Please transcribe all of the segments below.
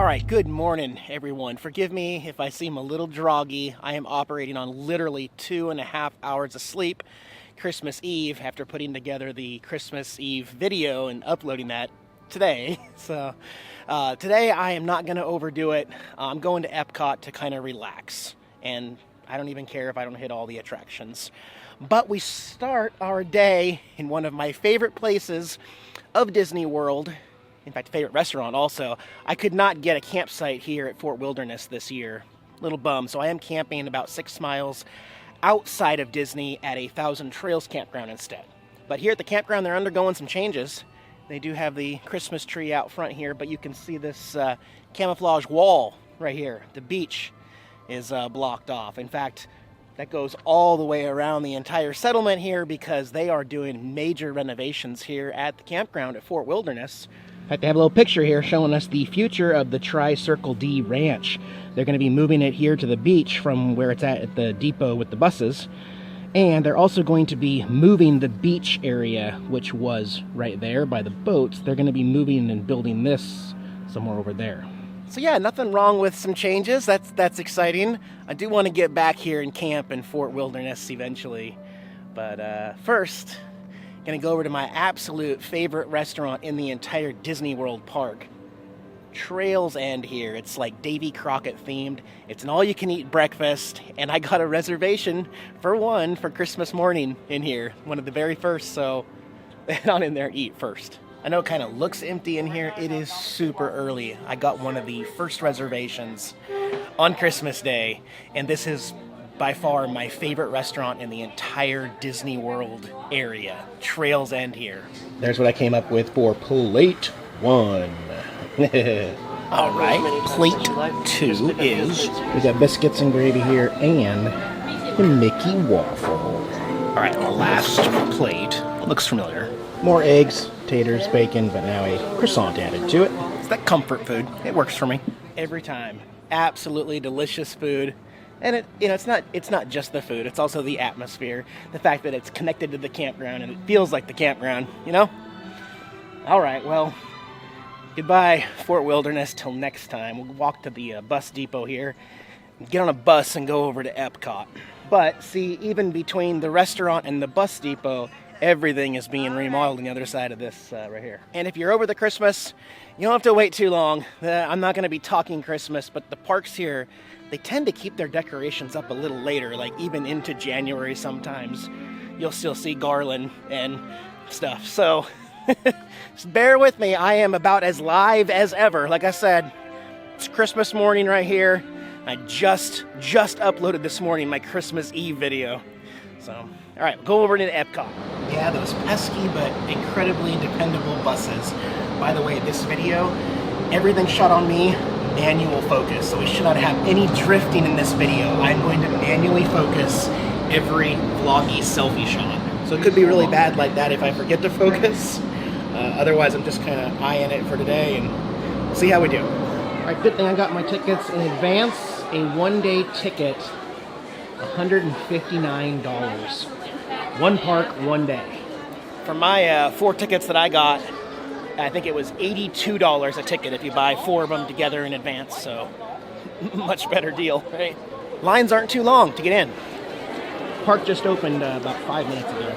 Alright, good morning everyone. Forgive me if I seem a little droggy. I am operating on literally 2.5 hours of sleep Christmas Eve after putting together the Christmas Eve video and uploading that today. So today I am not going to overdo it. I'm going to Epcot to kind of relax, and I don't even care if I don't hit all the attractions. But we start our day in one of my favorite places of Disney World. In fact, favorite restaurant also. I could not get a campsite here at Fort Wilderness this year. Little bum. So I am camping about 6 miles outside of Disney at a Thousand Trails campground instead. But here at the campground, they're undergoing some changes. They do have the Christmas tree out front here, but you can see this camouflage wall right here. The beach is blocked off. In fact, that goes all the way around the entire settlement here because they are doing major renovations here at the campground at Fort Wilderness. In fact, they have a little picture here showing us the future of the Tri-Circle D Ranch. They're going to be moving it here to the beach from where it's at the depot with the buses. And they're also going to be moving the beach area, which was right there by the boats. They're going to be moving and building this somewhere over there. So yeah, nothing wrong with some changes. That's exciting. I do want to get back here and camp in Fort Wilderness eventually. But first, gonna go over to my absolute favorite restaurant in the entire Disney World park. Trails End here. It's like Davy Crockett themed. It's an all-you-can-eat breakfast, and I got a reservation for Christmas morning in here. One of the very first, so head on in there and eat first. I know it kind of looks empty in here. It is super early. I got one of the first reservations on Christmas Day, and this is by far my favorite restaurant in the entire Disney World area. Trails End here. There's what I came up with for plate 1. Alright, plate 2 is, we got biscuits and gravy here and the Mickey waffle. Alright, last plate. Looks familiar. More eggs, taters, bacon, but now a croissant added to it. It's that comfort food. It works for me every time. Absolutely delicious food. And it's not just the food, it's also the atmosphere, the fact that it's connected to the campground and it feels like the campground, you know? All right, well, goodbye Fort Wilderness till next time. We'll walk to the bus depot here, get on a bus and go over to Epcot. But see, even between the restaurant and the bus depot, everything is being remodeled on the other side of this right here. And if you're over the Christmas, you don't have to wait too long. I'm not going to be talking Christmas, but the parks here, they tend to keep their decorations up a little later, like even into January sometimes. You'll still see garland and stuff. So just bear with me. I am about as live as ever. Like I said, it's Christmas morning right here. I just uploaded this morning my Christmas Eve video. So, all right, go over to Epcot. Yeah, those pesky but incredibly dependable buses. By the way, this video, everything shot on me, manual focus, so we should not have any drifting in this video. I'm going to manually focus every vloggy selfie shot. So it could be really bad like that if I forget to focus. Otherwise, I'm just kind of eyeing it for today, and we'll see how we do. All right, good thing I got my tickets in advance. A one-day ticket, $159. One park, one day. For my 4 tickets that I got, I think it was $82 a ticket if you buy 4 of them together in advance, so much better deal, right? Lines aren't too long to get in. Park just opened about 5 minutes ago.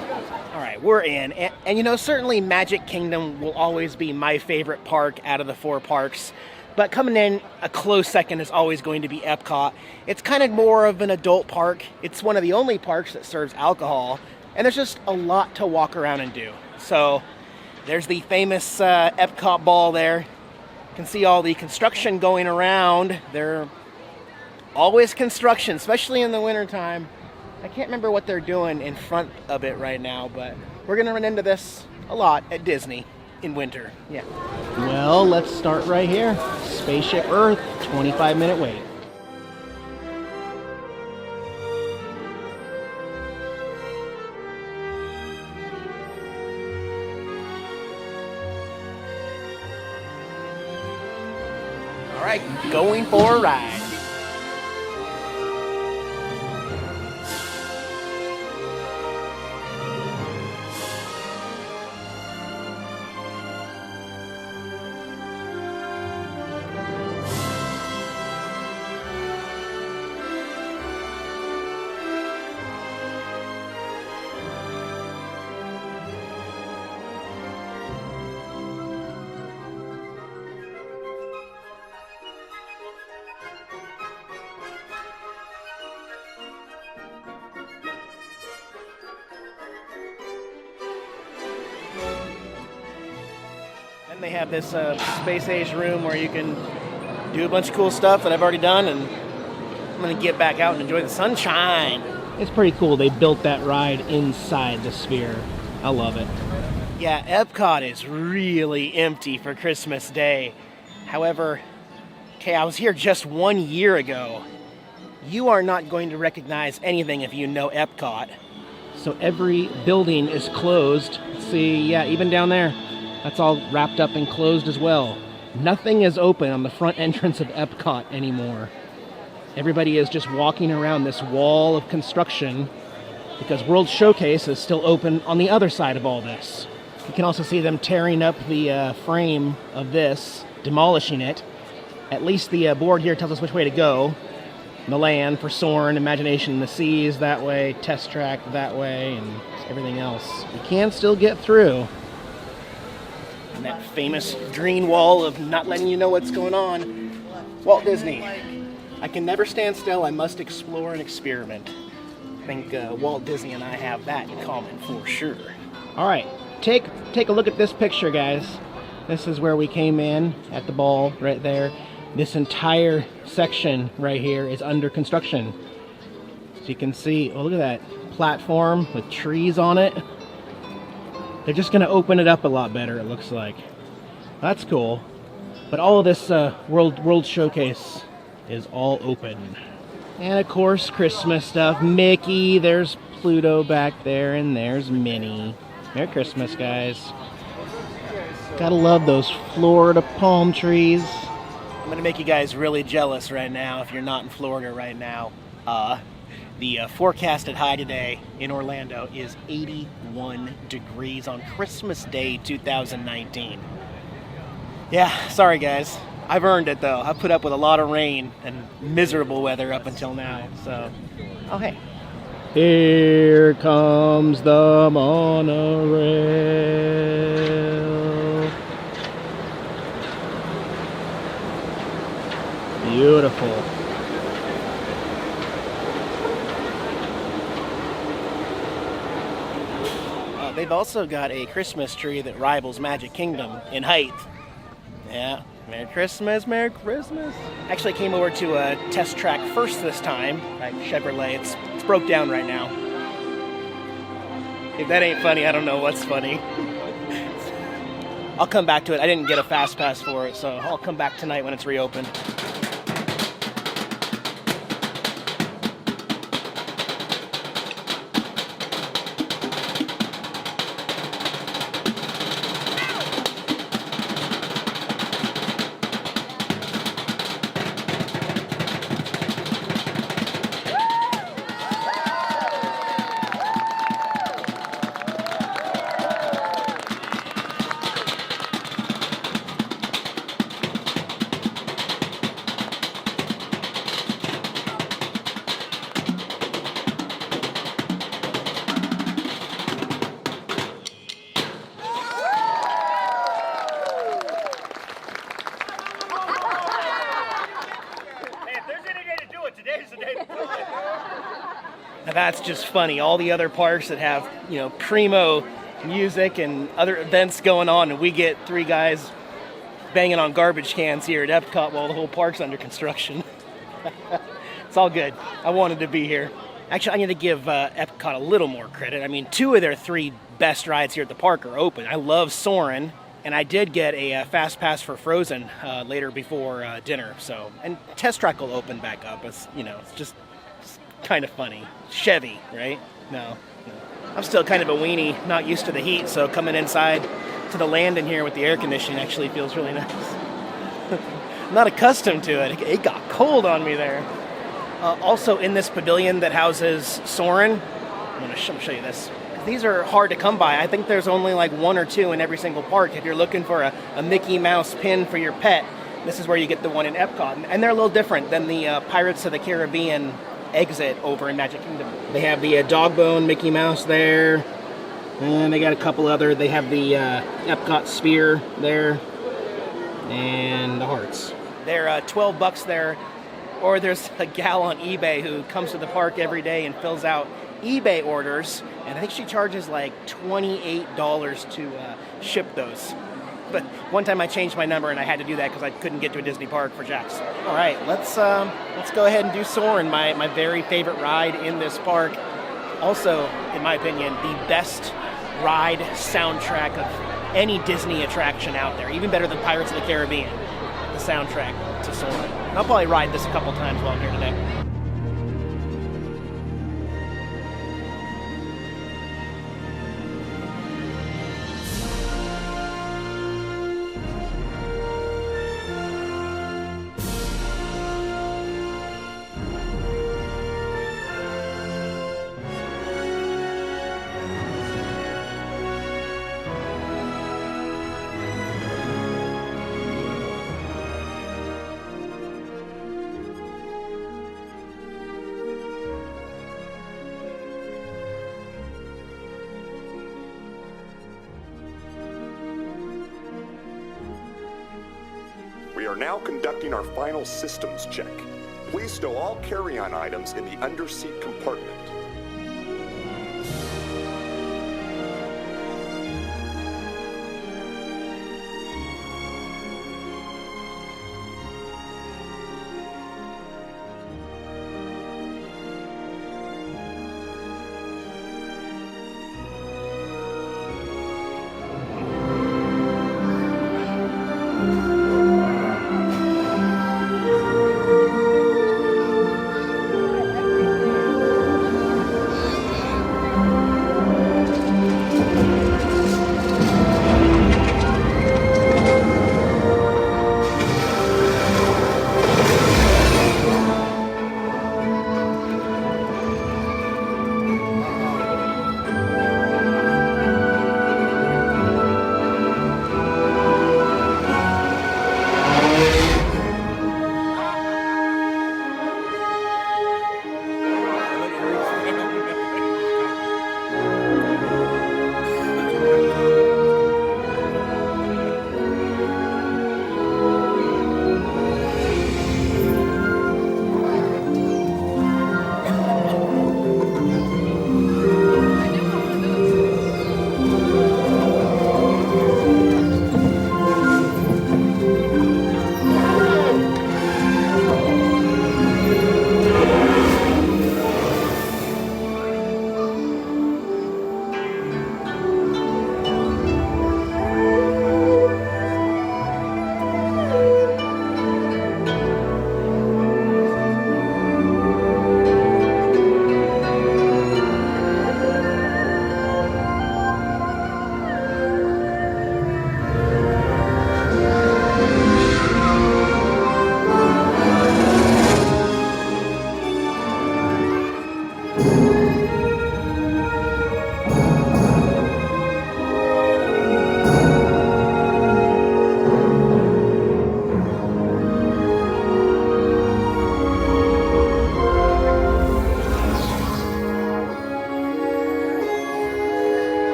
All right, we're in, and you know, certainly Magic Kingdom will always be my favorite park out of the 4 parks, but coming in a close second is always going to be Epcot. It's kind of more of an adult park. It's one of the only parks that serves alcohol, and there's just a lot to walk around and do. So there's the famous Epcot ball there. You can see all the construction going around. There always construction, especially in the wintertime. I can't remember what they're doing in front of it right now, but we're going to run into this a lot at Disney in winter. Yeah. Well, let's start right here. Spaceship Earth, 25-minute wait. All right, going for a ride. And they have this space age room where you can do a bunch of cool stuff that I've already done, and I'm gonna get back out and enjoy the sunshine. It's pretty cool. They built that ride inside the sphere. I love it. Yeah, Epcot is really empty for Christmas Day. However, okay, I was here just 1 year ago. You are not going to recognize anything if you know Epcot. So every building is closed. Let's see, yeah, even down there. That's all wrapped up and closed as well. Nothing is open on the front entrance of Epcot anymore. Everybody is just walking around this wall of construction because World Showcase is still open on the other side of all this. You can also see them tearing up the frame of this, demolishing it. At least the board here tells us which way to go. The land for Soarin', Imagination in the Seas that way, Test Track that way, and everything else. You can still get through. And that famous green wall of not letting you know what's going on. Walt Disney. I can never stand still. I must explore and experiment. I think Walt Disney and I have that in common for sure. All right, take a look at this picture, guys. This is where we came in at the ball right there. This entire section right here is under construction. So you can see, oh, look at that platform with trees on it. They're just going to open it up a lot better, it looks like. That's cool. But all of this World Showcase is all open. And of course, Christmas stuff. Mickey, there's Pluto back there, and there's Minnie. Merry Christmas, guys. Gotta love those Florida palm trees. I'm gonna make you guys really jealous right now if you're not in Florida right now. The forecasted high today in Orlando is 81 degrees on Christmas Day 2019. Yeah, sorry guys. I've earned it though. I've put up with a lot of rain and miserable weather up until now, so. Oh hey. Here comes the monorail. Beautiful. They've also got a Christmas tree that rivals Magic Kingdom in height. Yeah, Merry Christmas, Merry Christmas. Actually came over to a test track first this time, like Chevrolet. It's broke down right now. If that ain't funny, I don't know what's funny. I'll come back to it. I didn't get a fast pass for it, so I'll come back tonight when it's reopened. Now that's just funny. All the other parks that have, you know, primo music and other events going on, and we get three guys banging on garbage cans here at Epcot while the whole park's under construction. It's all good. I wanted to be here. Actually, I need to give Epcot a little more credit. I mean, 2 of their 3 best rides here at the park are open. I love Soarin', and I did get a fast pass for Frozen later before dinner. So, and Test Track will open back up. It's, you know, it's just kind of funny. Chevy, right? No. I'm still kind of a weenie, not used to the heat, so coming inside to the land in here with the air conditioning actually feels really nice. I'm not accustomed to it. It got cold on me there. Also in this pavilion that houses Soarin', I'm going to show you this. These are hard to come by. I think there's only like 1 or 2 in every single park. If you're looking for a Mickey Mouse pin for your pet, this is where you get the one in Epcot. And they're a little different than the Pirates of the Caribbean exit over in Magic Kingdom. They have the dog bone Mickey Mouse there, and they got a couple other. They have the Epcot sphere there, and the hearts. They're $12 there, or there's a gal on eBay who comes to the park every day and fills out eBay orders, and I think she charges like $28 to ship those. But one time I changed my number and I had to do that because I couldn't get to a Disney park for Jax. All right, let's go ahead and do Soarin', my very favorite ride in this park. Also, in my opinion, the best ride soundtrack of any Disney attraction out there, even better than Pirates of the Caribbean, the soundtrack to Soarin'. And I'll probably ride this a couple times while I'm here today. We are now conducting our final systems check. Please stow all carry-on items in the underseat compartment.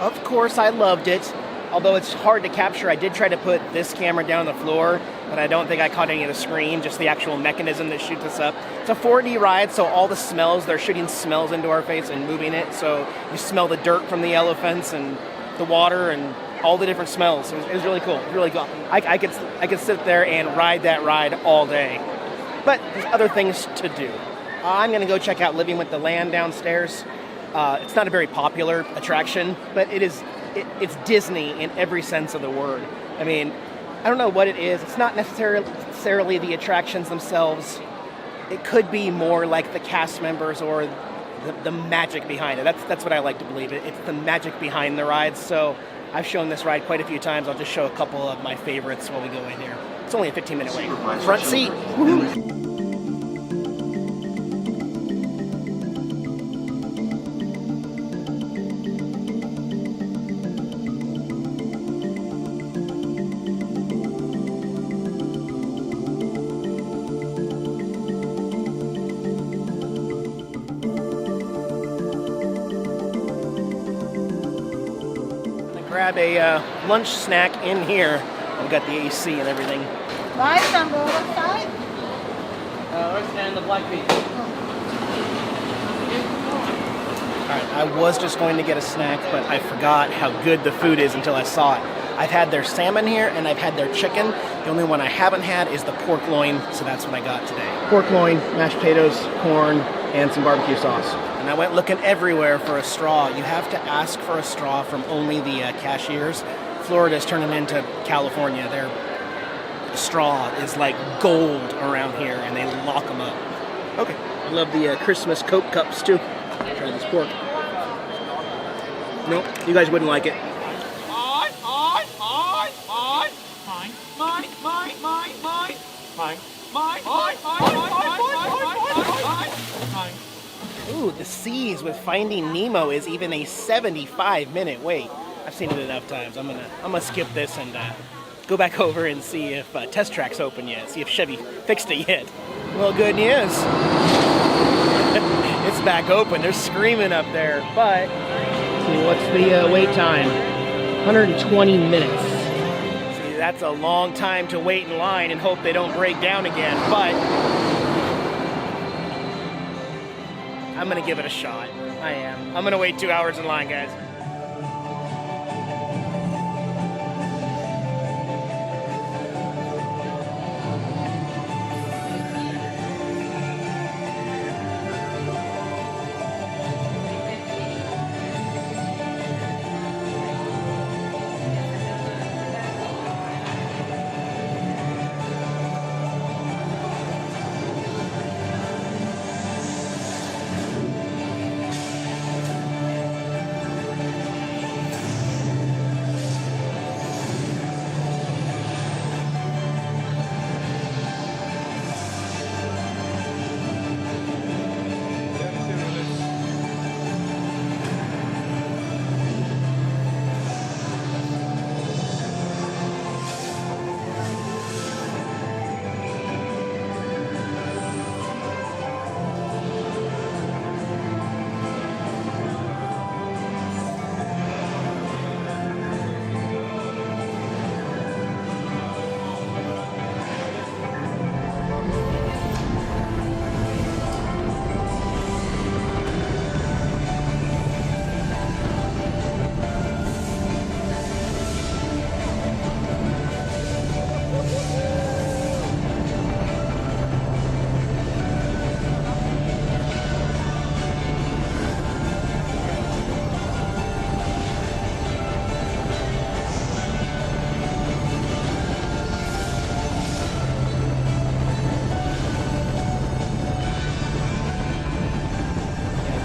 Of course, I loved it. Although it's hard to capture, I did try to put this camera down on the floor, but I don't think I caught any of the screen, just the actual mechanism that shoots us up. It's a 4D ride, so all the smells, they're shooting smells into our face and moving it, so you smell the dirt from the elephants and the water and all the different smells. It was really cool. It was really cool. I could sit there and ride that ride all day. But there's other things to do. I'm going to go check out Living with the Land downstairs. It's not a very popular attraction, but it's Disney in every sense of the word. I mean, I don't know what it is. It's not necessarily the attractions themselves. It could be more like the cast members or the magic behind it. That's what I like to believe. It's the magic behind the rides. So I've shown this ride quite a few times. I'll just show a couple of my favorites while we go in here. It's only a 15-minute wait. Front seat. Woo-hoo. Grab a lunch snack in here. I've got the AC and everything. Rice on the other side. Rice and the black beans. Alright, I was just going to get a snack, but I forgot how good the food is until I saw it. I've had their salmon here and I've had their chicken. The only one I haven't had is the pork loin, so that's what I got today. Pork loin, mashed potatoes, corn, and some barbecue sauce. And I went looking everywhere for a straw. You have to ask for a straw from only the cashiers. Florida's turning into California. Their straw is like gold around here, and they lock them up. Okay. I love the Christmas Coke cups, too. Try this pork. Nope, you guys wouldn't like it. Ooh, The Seas with Finding Nemo is even a 75-minute wait. I've seen it enough times. I'm gonna skip this and go back over and see if Test Track's open yet. See if Chevy fixed it yet. Well, good news. It's back open. They're screaming up there. But see, what's the wait time? 120 minutes. See, that's a long time to wait in line and hope they don't break down again. But I'm gonna give it a shot. I am. I'm gonna wait 2 hours in line, guys.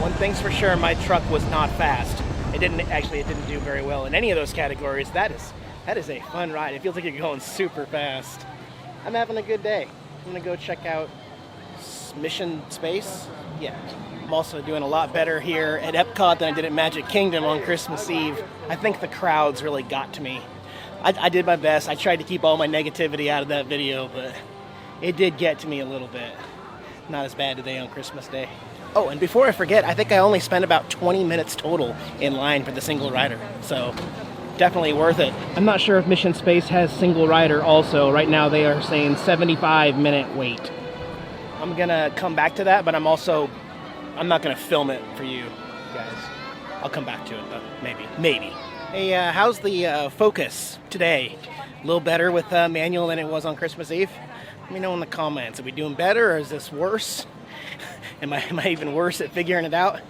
One thing's for sure, my truck was not fast. It didn't do very well in any of those categories. That is a fun ride. It feels like you're going super fast. I'm having a good day. I'm gonna go check out Mission Space. Yeah. I'm also doing a lot better here at Epcot than I did at Magic Kingdom on Christmas Eve. I think the crowds really got to me. I did my best. I tried to keep all my negativity out of that video, but it did get to me a little bit. Not as bad today on Christmas Day. Oh, and before I forget, I think I only spent about 20 minutes total in line for the single rider. So definitely worth it. I'm not sure if Mission Space has single rider also. Right now they are saying 75-minute wait. I'm gonna come back to that, but I'm not gonna film it for you guys. I'll come back to it though, maybe. Hey, how's the Focus today? A little better with manual than it was on Christmas Eve? Let me know in the comments. Are we doing better or is this worse? Am I even worse at figuring it out?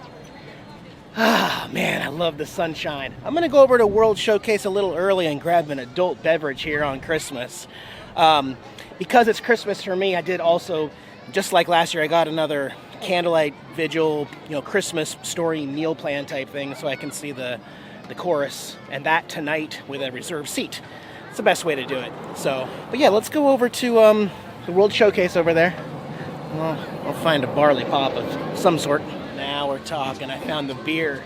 Ah, man, I love the sunshine. I'm gonna go over to World Showcase a little early and grab an adult beverage here on Christmas. Because it's Christmas for me, I did also, just like last year, I got another candlelight vigil, Christmas story meal plan type thing so I can see the chorus, and that tonight with a reserved seat. It's the best way to do it. So, but yeah, let's go over to the World Showcase over there. Well, I'll find a barley pop of some sort. Now we're talking. I found the beer.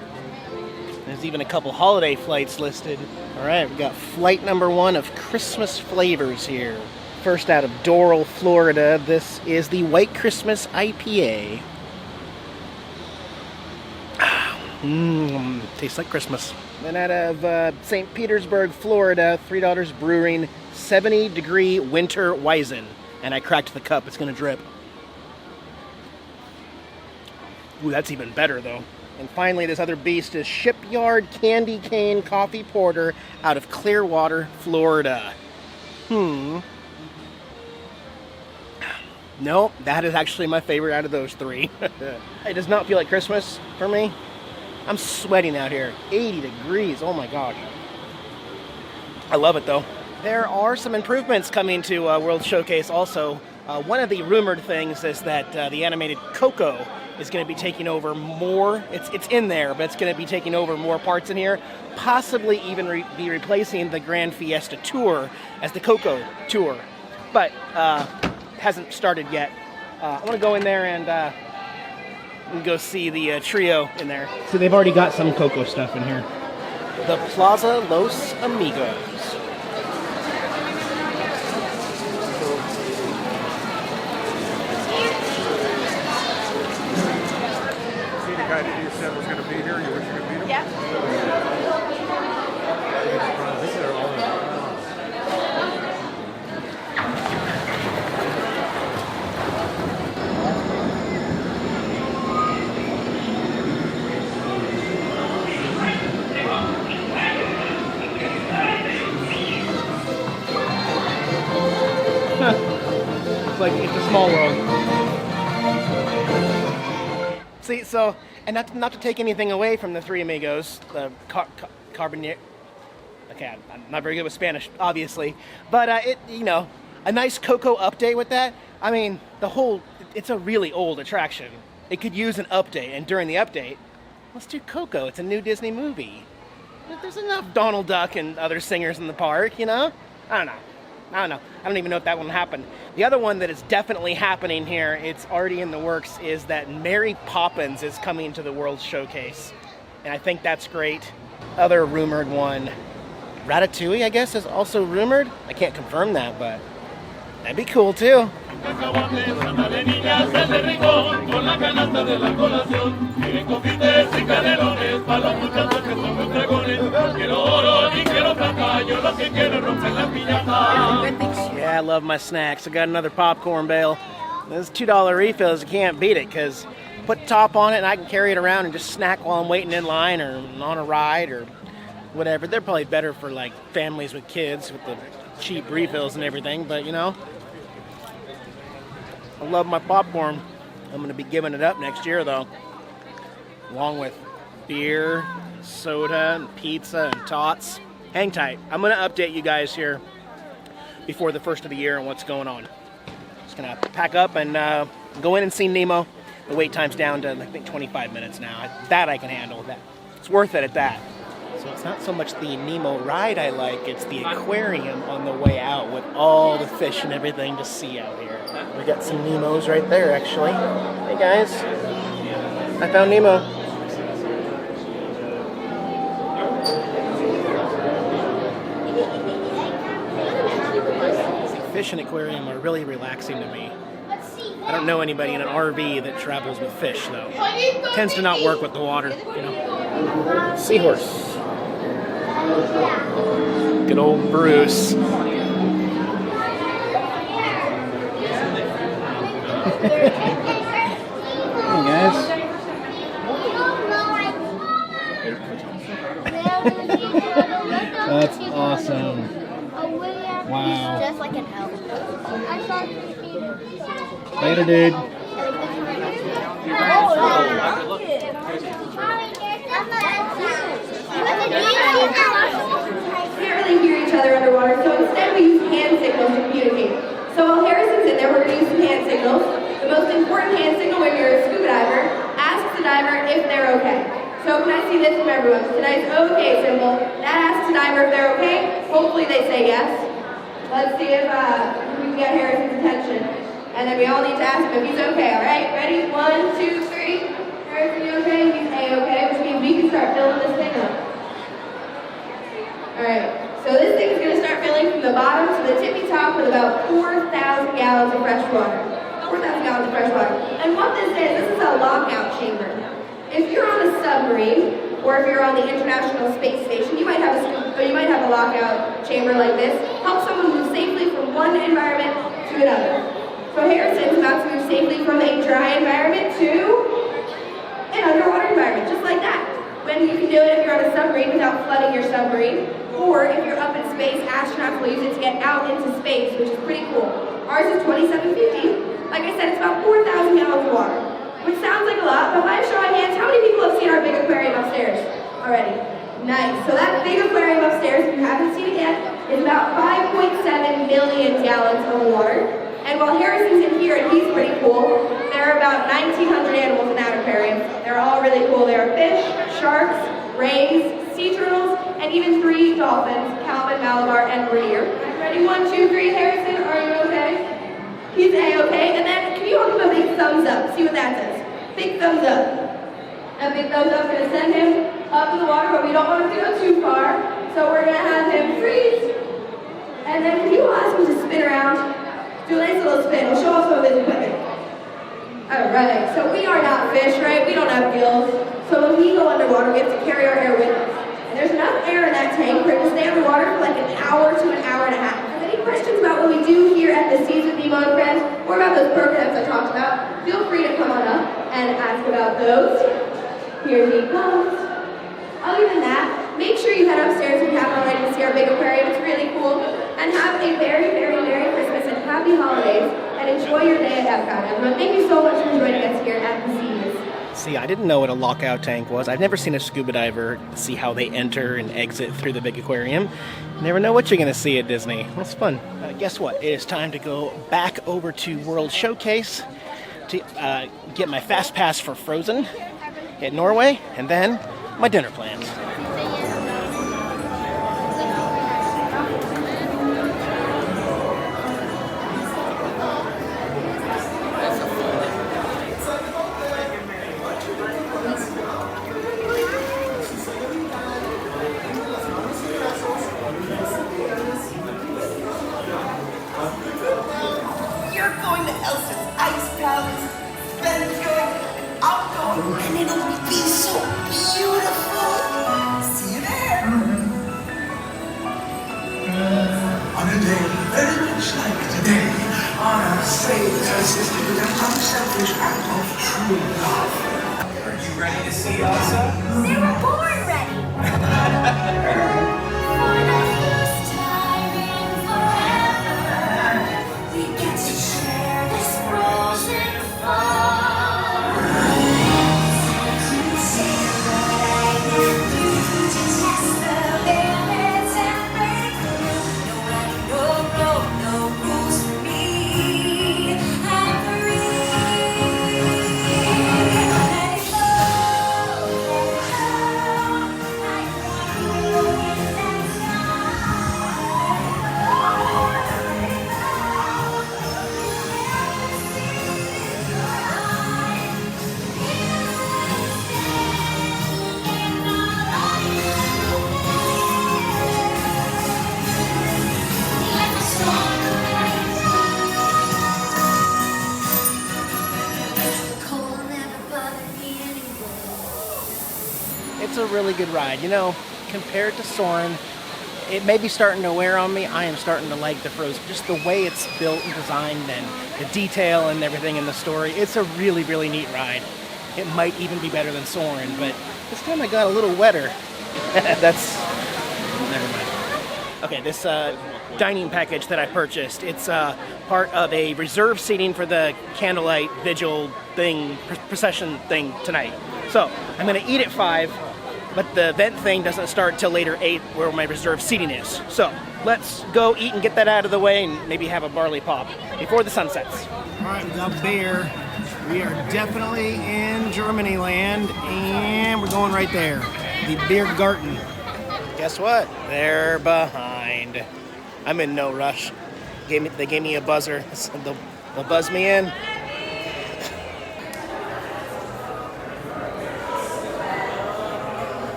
There's even a couple holiday flights listed. All right, we got flight number 1 of Christmas flavors here. First out of Doral, Florida, this is the White Christmas IPA. Tastes like Christmas. Then out of St. Petersburg, Florida, Three Daughters Brewing, 70-degree winter Weizen. And I cracked the cup. It's going to drip. Ooh, that's even better, though. And finally, this other beast is Shipyard Candy Cane Coffee Porter out of Clearwater, Florida. No, that is actually my favorite out of those 3. It does not feel like Christmas for me. I'm sweating out here. 80 degrees. Oh my gosh. I love it though. There are some improvements coming to World Showcase also. One of the rumored things is that the animated Coco is going to be taking over more. It's in there, but it's going to be taking over more parts in here. Possibly even be replacing the Grand Fiesta Tour as the Coco Tour. But hasn't started yet. I want to go in there and go see the trio in there. So they've already got some Coco stuff in here. The Plaza Los Amigos. See the guy that you said was going to be here? You wish you could meet him? Yeah. It's like it's a small world. See, so, and not to take anything away from the Three Amigos, the Carbonet. Okay, I'm not very good with Spanish, obviously, but a nice Coco update with that. I mean, it's a really old attraction. It could use an update, and during the update, let's do Coco. It's a new Disney movie. There's enough Donald Duck and other singers in the park, I don't know. I don't even know if that one happened. The other one that is definitely happening here, it's already in the works, is that Mary Poppins is coming to the World Showcase. And I think that's great. Other rumored one, Ratatouille, I guess, is also rumored. I can't confirm that, but that'd be cool too. Yeah, I love my snacks. I got another popcorn bale. Those $2 refills, you can't beat it because put the top on it and I can carry it around and just snack while I'm waiting in line or on a ride or whatever. They're probably better for like families with kids with the cheap refills and everything, but I love my popcorn. I'm going to be giving it up next year, though. Along with beer, soda, and pizza, and tots. Hang tight. I'm going to update you guys here before the first of the year and what's going on. Just going to pack up and go in and see Nemo. The wait time's down to, I think, 25 minutes now. That I can handle. It's worth it at that. So it's not so much the Nemo ride I like, it's the aquarium on the way out with all the fish and everything to see out here. We got some Nemos right there, actually. Hey guys, I found Nemo. The fish and aquarium are really relaxing to me. I don't know anybody in an RV that travels with fish, though. Tends to not work with the water, you know. Seahorse. Good old Bruce. Hey guys. That's awesome. Wow. Just like an elf. Later, dude. Can't really hear each other underwater, so instead we use hand signals to communicate. So while Harrison's in there, we're going to use some hand signals. The most important hand signal when you're a scuba diver asks the diver if they're okay. So can I see this from everyone? Tonight's okay symbol. That asks the diver if they're okay. Hopefully they say yes. Let's see if we can get Harrison's attention. And then we all need to ask him if he's okay, all right? Ready? 1, 2, 3. Harrison, you okay? He's A-okay, which means we can start filling this thing up. All right, so this thing is going to start filling from the bottom to the tippy top with about 4,000 gallons of fresh water. 4,000 gallons of fresh water. And what this is a lockout chamber. If you're on a submarine, or if you're on the International Space Station, you might have a lockout chamber like this. Help someone move safely from one environment to another. So Harrison's about to move safely from a dry environment to an underwater environment, just like that. When you can do it if you're on a submarine without flooding your submarine, or if you're up in space, astronauts will use it to get out into space, which is pretty cool. Ours is 2750. Like I said, it's about 4,000 gallons of water, which sounds like a lot, but by a show of hands, how many people have seen our big aquarium upstairs already? Nice. So that big aquarium upstairs, if you haven't seen it yet, is about 5.7 million gallons of water. And while Harrison's in here and he's pretty cool, there are about 1,900 animals in that aquarium. They're all really cool. There are fish, sharks, rays, sea turtles, and even 3 dolphins, Calvin, Malabar, and Rainier. Ready? 1, 2, 3. Harrison, are you okay? He's A-okay. And then, can you all give him a big thumbs up? See what that says. Big thumbs up. A big thumbs up is going to send him up in the water, but we don't want him to go too far. So we're going to have him freeze. And then can you ask him to spin around? Do a nice little spin. We'll show off some of his equipment. Alright, so we are not fish, right? We don't have gills. So when we go underwater, we have to carry our air with us. And there's enough air in that tank for it to stay underwater for like an hour to an hour and a half. If any questions about what we do here at the Seas with Nemo and Friends, or about those programs I talked about, feel free to come on up and ask about those. Here he comes. Other than that, make sure you head upstairs if you haven't already to see our big aquarium. It's really cool. And have a very, very Merry Christmas and Happy Holidays. And enjoy your day at Epcot, everyone. Thank you so much for joining us here at the Seas. See, I didn't know what a lockout tank was. I've never seen a scuba diver see how they enter and exit through the big aquarium. You never know what you're going to see at Disney. Well, it's fun. Guess what? It is time to go back over to World Showcase to get my Fast Pass for Frozen at Norway, and then my dinner plans. You're going to Elsa's Ice Palace, Ben's going, I'm going, and it'll be so beautiful. It's a really good ride. You know, compared to Soarin', it may be starting to wear on me. I am starting to like the Frozen. Just the way it's built and designed and the detail and everything in the story. It's a really, really neat ride. It might even be better than Soarin', but this time I got a little wetter. That's... never mind. Okay, this dining package that I purchased, it's part of a reserve seating for the candlelight vigil thing, procession thing tonight. So, I'm going to eat at 5, but the event thing doesn't start till later 8, where my reserve seating is. So, let's go eat and get that out of the way and maybe have a barley pop before the sun sets. All right, we got beer. We are definitely in Germany land, and we're going right there. The Biergarten. Guess what? They're behind. I'm in no rush. They gave me a buzzer. They'll buzz me in.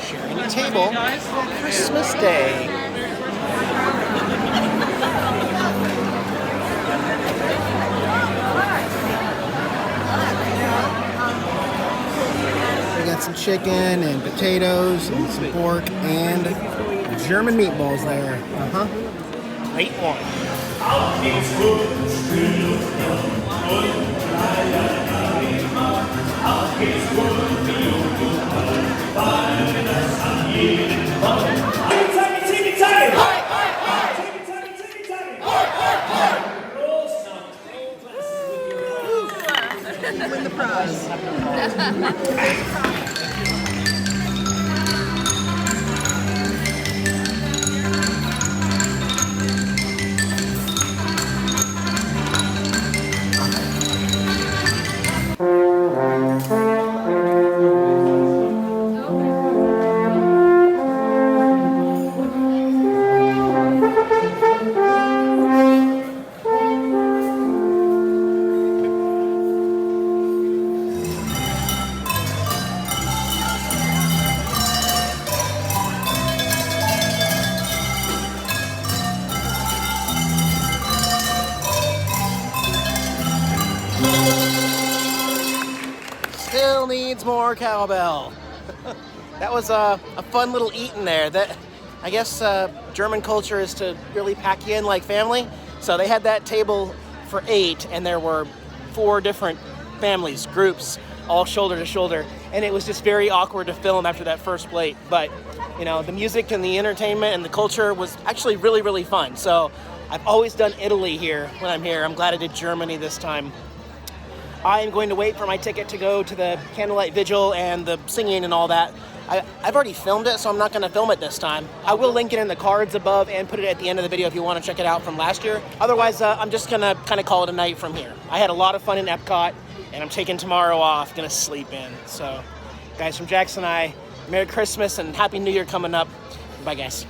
Sharing a table on Christmas Day. We got some chicken and potatoes and some pork and German meatballs there. Great one. Win the prize. Still needs more cowbell. That was a fun little eat in there. That, I guess German culture is to really pack you in like family. So they had that table for 8, and there were 4 different families, groups, all shoulder to shoulder. And it was just very awkward to film after that first plate. But, you know, the music and the entertainment and the culture was actually really, really fun. So I've always done Italy here when I'm here. I'm glad I did Germany this time. I am going to wait for my ticket to go to the candlelight vigil and the singing and all that. I've already filmed it, so I'm not going to film it this time. I will link it in the cards above and put it at the end of the video if you want to check it out from last year. Otherwise, I'm just going to kind of call it a night from here. I had a lot of fun in Epcot, and I'm taking tomorrow off, going to sleep in. So, guys, from Jax and I, Merry Christmas and Happy New Year coming up. Bye, guys.